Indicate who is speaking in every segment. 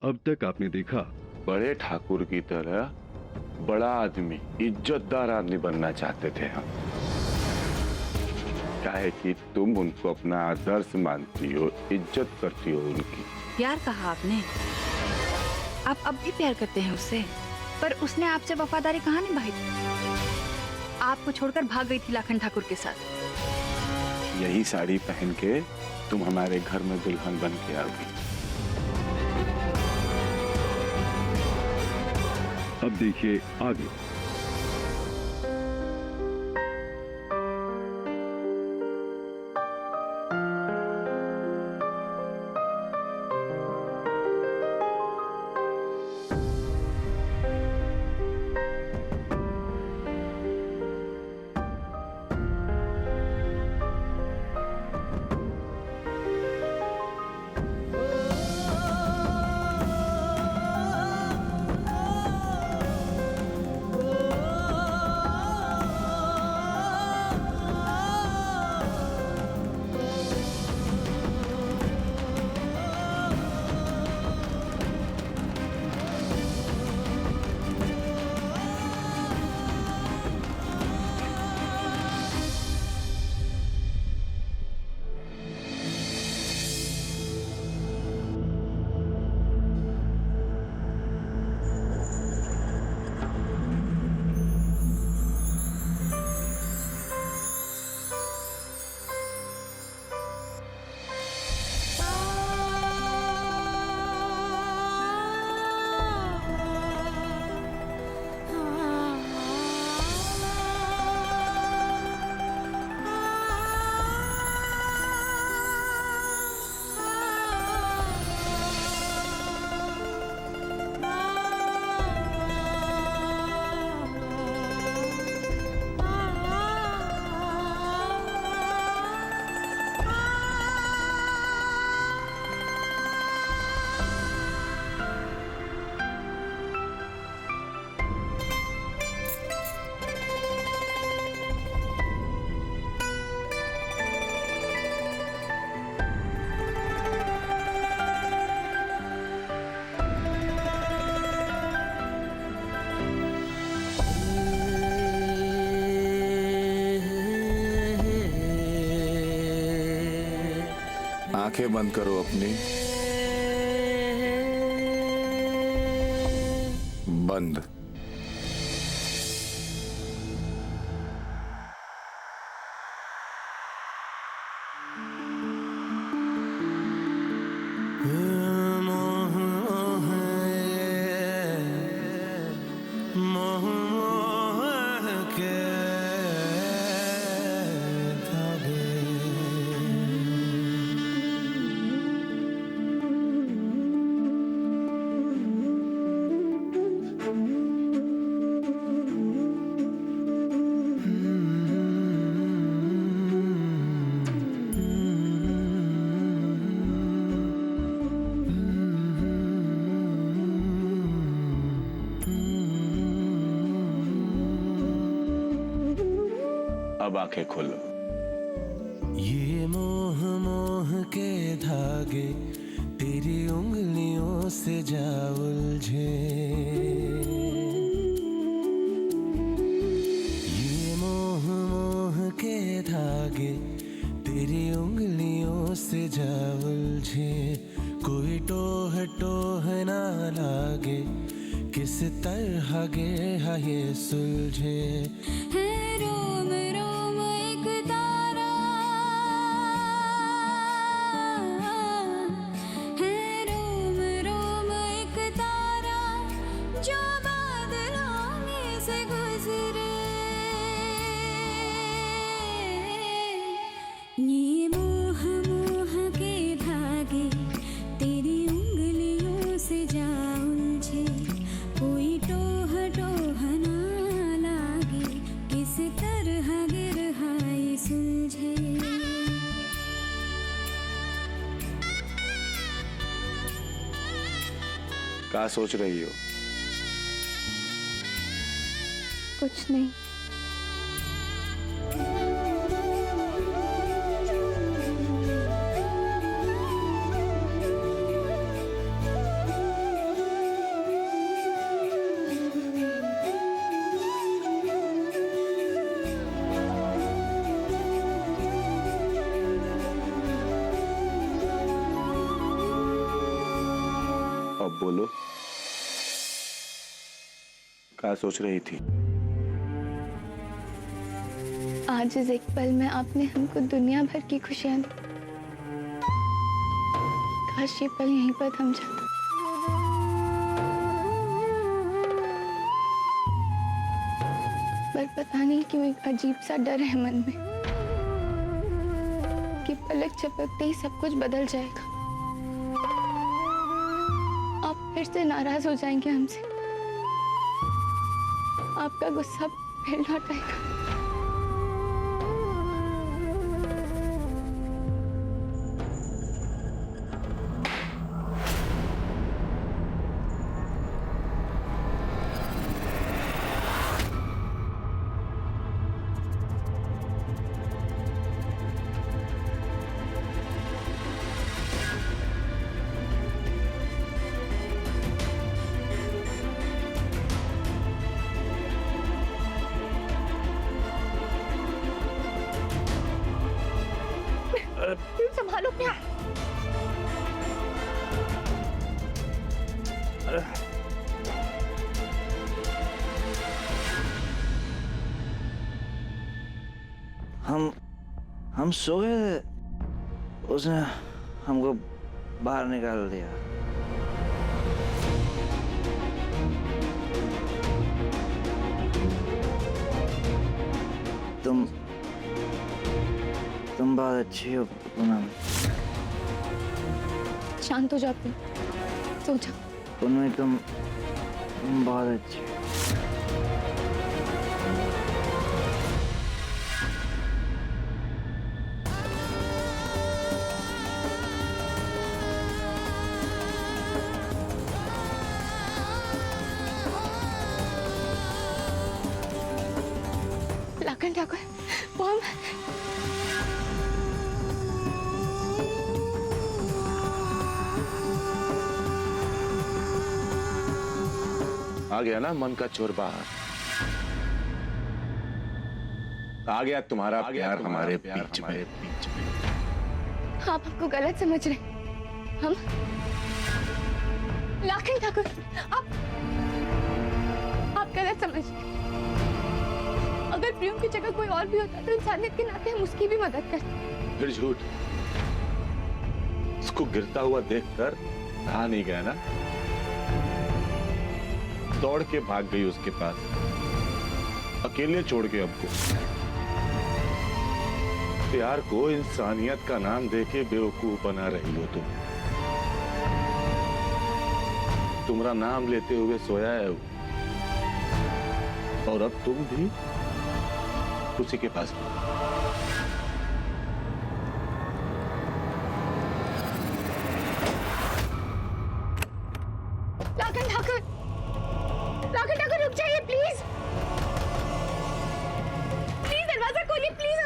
Speaker 1: अब तक आपने देखा।
Speaker 2: बड़े ठाकुर की तरह बड़ा आदमी, इज्जतदार आदमी बनना चाहते थे हम। क्या है कि तुम उनको अपना आदर्श मानती हो, इज्जत करती हो उनकी।
Speaker 3: प्यार कहा आपने, आप अब भी प्यार करते हैं उससे, पर उसने आपसे वफादारी कहाँ निभाई? आपको छोड़कर भाग गई थी लाखन ठाकुर के साथ।
Speaker 2: यही साड़ी पहन के तुम हमारे घर में दुल्हन बन के आओगी।
Speaker 1: अब देखिए आगे।
Speaker 2: आंखें बंद करो अपनी। बंद। अब आंखें खोलो।
Speaker 4: ये मोह मोह के धागे तेरी उंगलियों से जा उलझे। ये मोह मोह के धागे तेरी उंगलियों से जा उलझे। कोई टोह टोह ना लागे, किस तरह गिरा ये सुलझे।
Speaker 2: क्या सोच रही हो?
Speaker 5: कुछ नहीं।
Speaker 2: बोलो, क्या सोच रही थी?
Speaker 5: आज इस एक पल में आपने हमको दुनिया भर की खुशियां दी। काश ये पल यहीं पर थम जाता। पर पता नहीं क्यों एक अजीब सा डर है मन में कि पलक झपकते ही सब कुछ बदल जाएगा। आप फिर से नाराज हो जाएंगे हमसे। आपका गुस्सा फिर लौट आएगा। संभालो क्या?
Speaker 6: हम सो गए, उसने हमको बाहर निकाल दिया। तुम बहुत अच्छी हो पूनम।
Speaker 5: शांत हो जाओ तुम, सो जाओ।
Speaker 6: पूनम तुम बहुत अच्छी हो।
Speaker 5: लाखन ठाकुर, वो हम
Speaker 2: आ गया ना मन का चोर बाहर। आ गया तुम्हारा प्यार हमारे बीच में।
Speaker 5: आप हमको गलत समझ रहे हैं। हम लाखन ठाकुर, आप गलत समझ रहे हैं। अगर प्रियम की जगह कोई और भी होता तो इंसानियत के नाते हम उसकी भी मदद करते।
Speaker 2: फिर झूठ। उसको गिरता हुआ देखकर रहा नहीं गया ना, दौड़ के भाग गई उसके पास, अकेले छोड़ के हमको। प्यार को इंसानियत का नाम देके बेवकूफ बना रही हो तुम। तुम्हारा नाम लेते हुए सोया है वो, और अब तुम भी उसी के पास।
Speaker 5: लाखन ठाकुर, लाखन ठाकुर रुक जाइए प्लीज। प्लीज दरवाजा खोलिए प्लीज।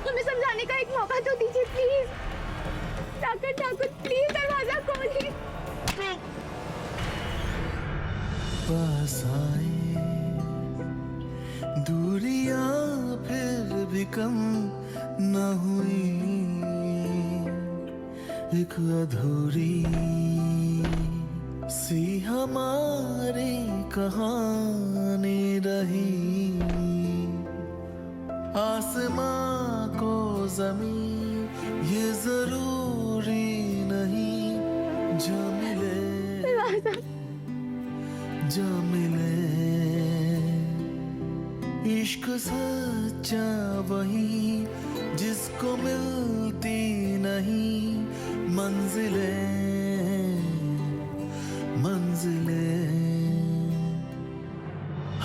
Speaker 5: हमें समझाने का एक मौका तो दीजिए प्लीज। लाखन ठाकुर प्लीज दरवाजा खोलिए।
Speaker 4: पास आए दूरियां फिर भी कम न हुई, एक अधूरी सी हमारी कहानी रही। आसमां को जमीन ये जरूरी नहीं, जो मिले जो मिले। इश्क सच्चा वही जिसको मिलती नहीं मंजिलें मंजिलें।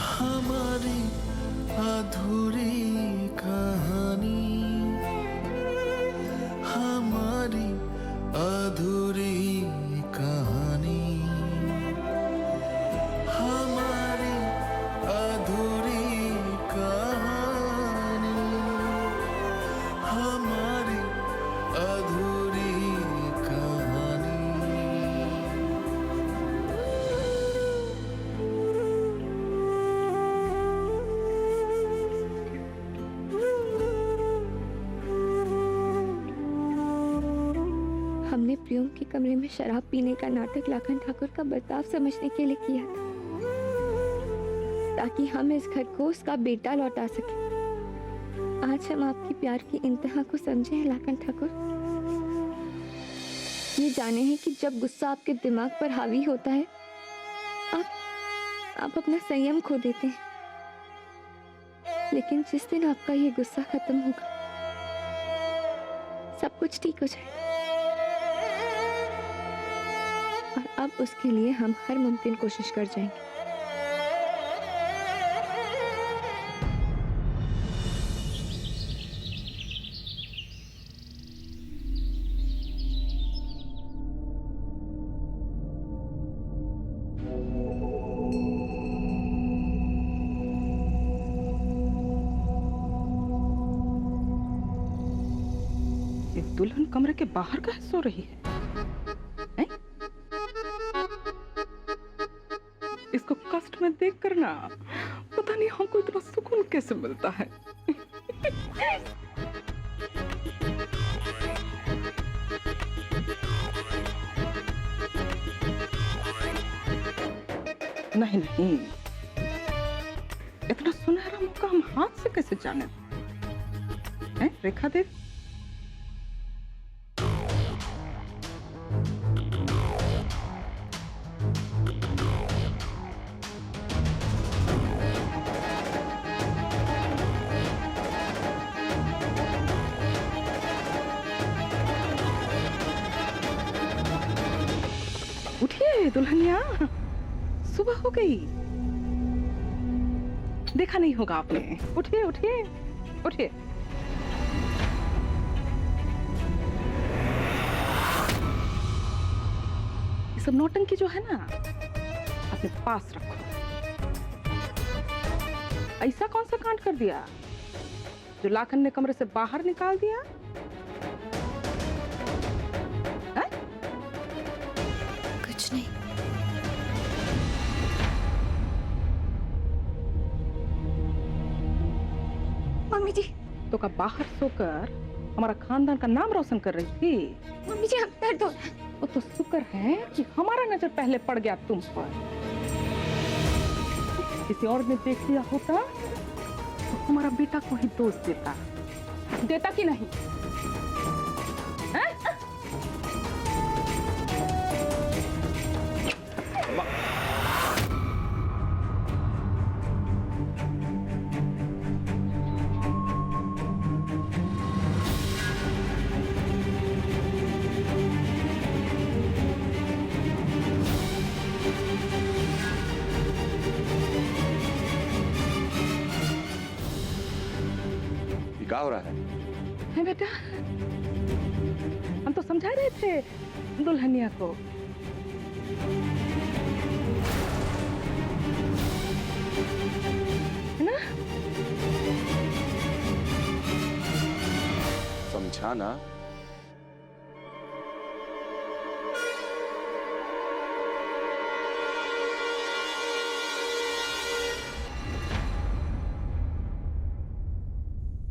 Speaker 4: हमारी अधूरी कहानी, हमारी अधूरी कहानी, हमारी अधूरी कहानी, हमारी अधूरी कहानी।
Speaker 5: हमने प्रियम के कमरे में शराब पीने का नाटक लाखन ठाकुर का बर्ताव समझने के लिए किया था, ताकि हम इस घर को उसका बेटा लौटा सके। आज हम आपकी प्यार की इंतहा को समझे हैं लाखन ठाकुर। ये जाने हैं कि जब गुस्सा आपके दिमाग पर हावी होता है, आप अपना संयम खो देते हैं। लेकिन जिस दिन आपका ये गुस्सा खत्म होगा, सब कुछ ठीक हो जाएगा। और अब उसके लिए हम हर मुमकिन कोशिश कर जाएंगे।
Speaker 7: ये दुल्हन कमरे के बाहर का सो रही है, हैं? इसको कष्ट में देख कर ना पता नहीं हमको इतना सुकून कैसे मिलता है। नहीं नहीं, इतना सुनहरा मौका हम हाथ से कैसे जाने? हैं रेखा देव, उठिए दुल्हनिया, सुबह हो गई। देखा नहीं होगा आपने। उठिए उठिए उठिए। ये सब नौटंकी जो है ना, अपने पास रखो। ऐसा कौन सा कांड कर दिया जो लाखन ने कमरे से बाहर निकाल दिया?
Speaker 3: कुछ नहीं।
Speaker 5: मम्मी जी,
Speaker 7: तो का बाहर सोकर हमारा खानदान का नाम रोशन कर रही थी।
Speaker 5: मम्मी जी, हम दर्द हो रहा है।
Speaker 7: वो तो शुक्र है कि हमारा नजर पहले पड़ गया तुम पर। किसी और ने देख लिया होता तो हमारा बेटा को ही दोष देता कि नहीं? हैं?
Speaker 2: क्या हो रहा है?
Speaker 7: है बेटा, हम तो समझा रहे थे दुल्हनिया को। है ना?
Speaker 2: समझाना?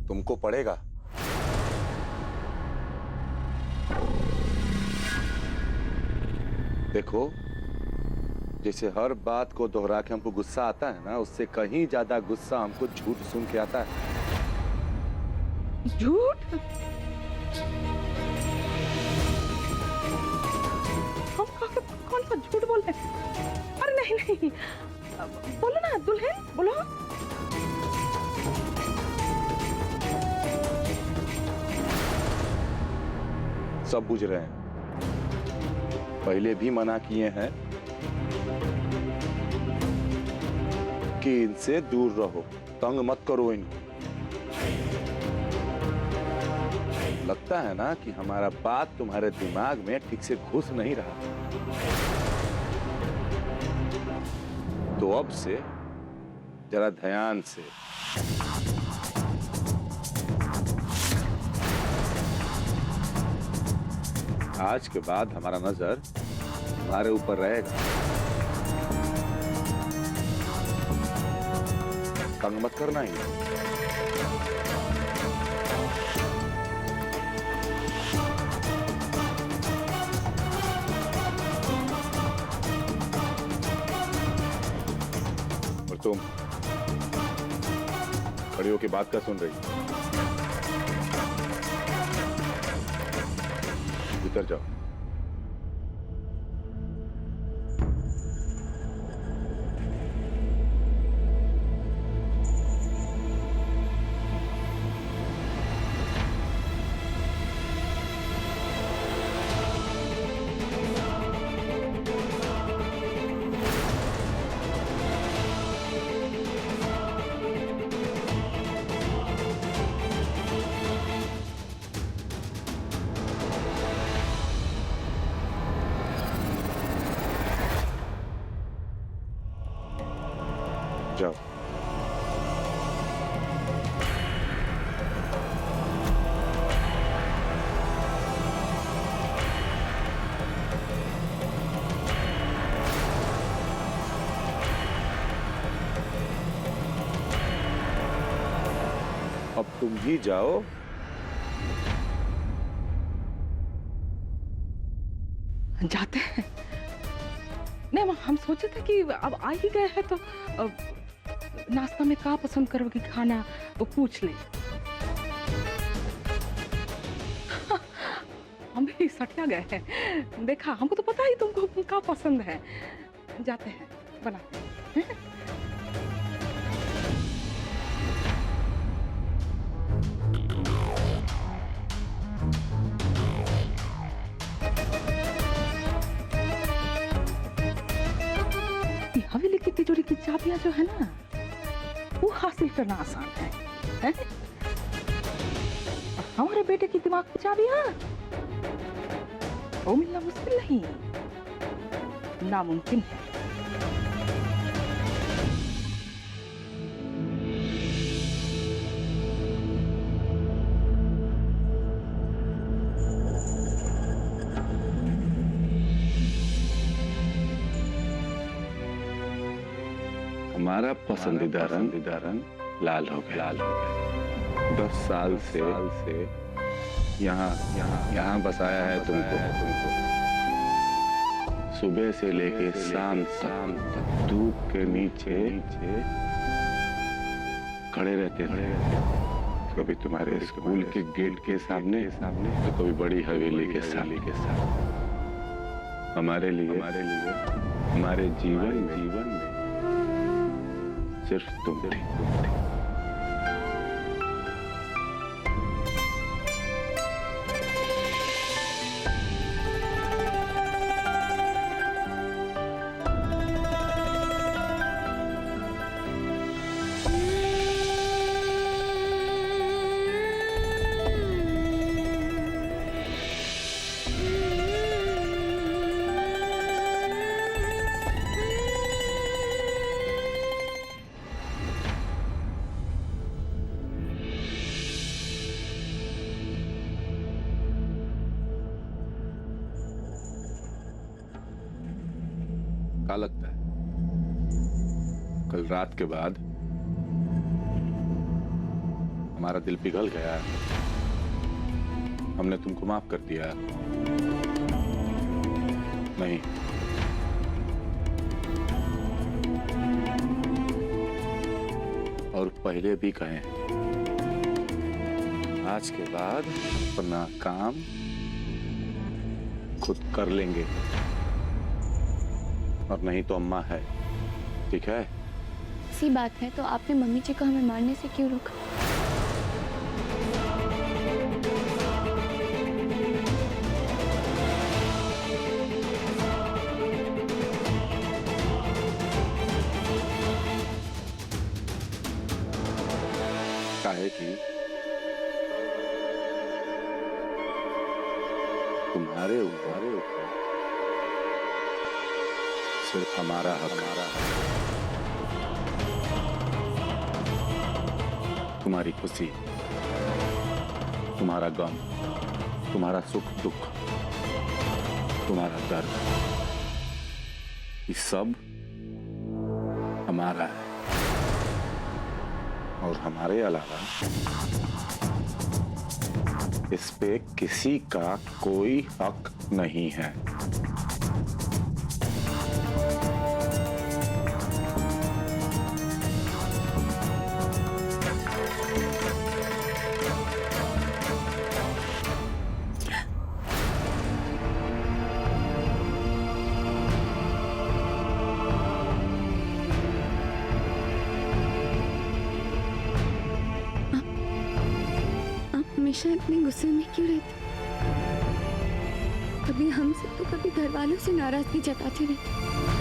Speaker 2: तुमको पड़ेगा। देखो, जैसे हर बात को दोहरा के हमको गुस्सा आता है ना, उससे कहीं ज्यादा गुस्सा हमको झूठ सुन के आता है।
Speaker 7: झूठ? हम कौन सा झूठ बोलते हैं? अरे नहीं नहीं, बोलो ना दुल्हन, बोलो।
Speaker 2: सब बुझ रहे हैं, पहले भी मना किए हैं कि इनसे दूर रहो, तंग मत करो इनको। लगता है ना कि हमारा बात तुम्हारे दिमाग में ठीक से घुस नहीं रहा। तो अब से जरा ध्यान से। आज के बाद हमारा नजर तुम्हारे ऊपर रहेगा। तंग मत करना ही। और तुम खड़ी होकर बात क्या सुन रही? भीतर जाओ। जाओ। अब तुम भी जाओ।
Speaker 7: जाते हैं। नहीं, हम सोचे थे कि अब आ ही गए हैं तो नाश्ता में क्या पसंद करोगी खाना वो पूछ ले। हम भी सटिया गए हैं। देखा, हमको तो पता ही तुमको क्या पसंद है। जाते हैं, बनाते हैं। हवेली की तिजोरी की चाबियां जो है ना, वो हासिल करना आसान है? हमारे बेटे की दिमाग की चाबियां वो मिलना मुश्किल नहीं, नामुमकिन है।
Speaker 2: हमारा पसंदीदा रंग लाल हो गया। 10 साल से यहाँ बसाया है तुमको। सुबह से लेके शाम तक धूप के नीचे खड़े रहते थे। कभी तुम्हारे स्कूल के गेट के सामने तो कभी बड़ी हवेली के साथ। हमारे लिए हमारे जीवन में सिर्फ तुम थी। क्या लगता है कल रात के बाद हमारा दिल पिघल गया? हमने तुमको माफ कर दिया? नहीं, और पहले भी कहें, आज के बाद अपना काम खुद कर लेंगे, और नहीं तो अम्मा है। ठीक है?
Speaker 5: सी बात है, तो आपने मम्मी जी को हमें मारने से क्यों रोका?
Speaker 2: काहे कि तुम्हारे ऊपर सिर्फ हमारा हक। तुम्हारी खुशी, तुम्हारा गम, तुम्हारा सुख दुख, तुम्हारा दर्द, ये सब हमारा है, और हमारे अलावा इस पे किसी का कोई हक नहीं है।
Speaker 5: हमेशा इतने गुस्से में क्यों रहते? कभी हमसे तो कभी घर वालों से नाराजगी जताते रहते।